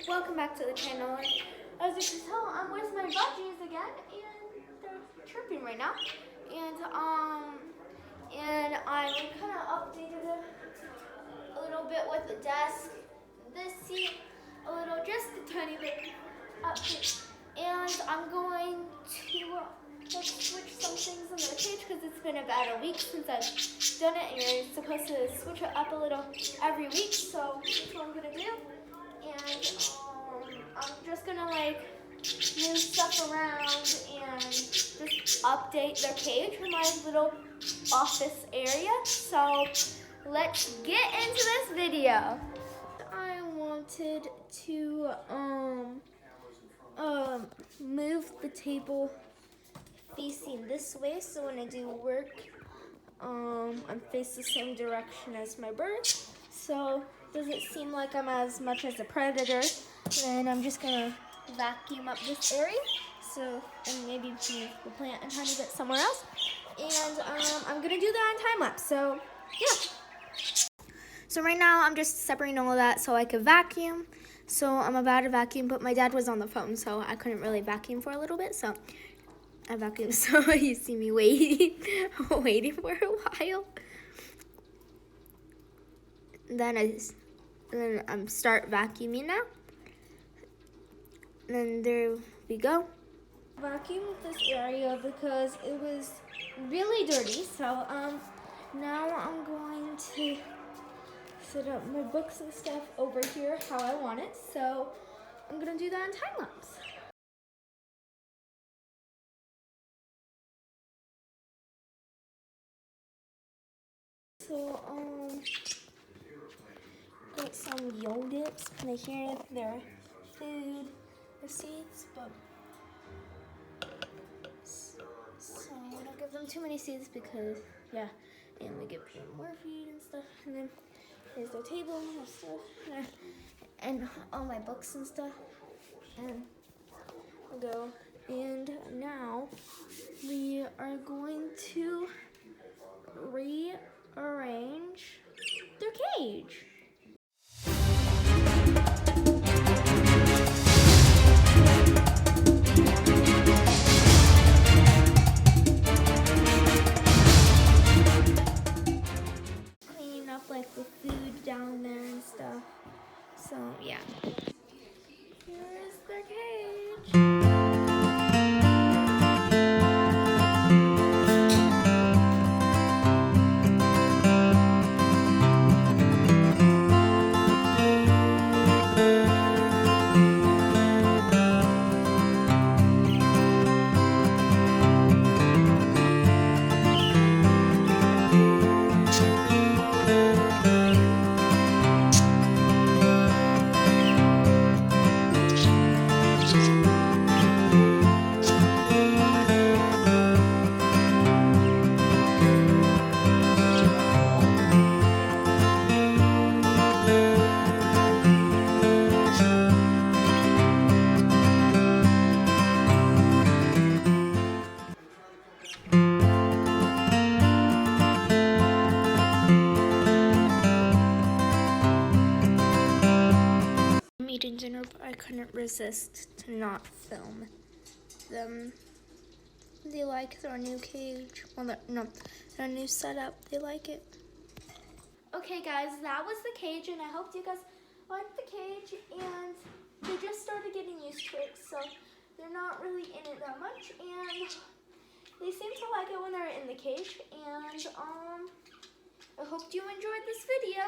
Welcome back to the channel. As you can tell, I'm with my budgies again, and they're chirping right now. And I kind of updated it a little bit with the desk, this seat, a little, just a tiny bit update. And I'm going to switch some things in the cage because it's been about a week since I've done it, and you're supposed to switch it up a little every week. So that's what I'm gonna do. And I'm just gonna move stuff around and just update their cage for my little office area. So let's get into this video. I wanted to move the table facing this way, so when I do work, I'm facing the same direction as my bird. So doesn't seem like I'm as much as a predator. Then I'm just gonna vacuum up this area, so and maybe move the plant a tiny bit somewhere else. And I'm gonna do that on time lapse. So yeah. So right now I'm just separating all of that so I could vacuum. So I'm about to vacuum, but my dad was on the phone, so I couldn't really vacuum for a little bit. So I vacuumed. So you see me waiting for a while. Then I'm start vacuuming now. Then there we go. Vacuum this area because it was really dirty. So now I'm going to set up my books and stuff over here how I want it. So I'm gonna do that in time lapse. So got some yogurts and here they're food receipts, but so we don't give them too many seeds because yeah, and we give them more feed and stuff. And then here's their table and stuff, and all my books and stuff. And we'll go. And now we are going to rearrange their cage. Cleaning up the food down there and stuff. So yeah. Here's their cage. Eating dinner, but I couldn't resist to not film them. They like their new cage. Well, no, their new setup. They like it. Okay, guys, that was the cage, and I hope you guys liked the cage. And they just started getting used to it, so they're not really in it that much. And they seem to like it when they're in the cage. And I hope you enjoyed this video.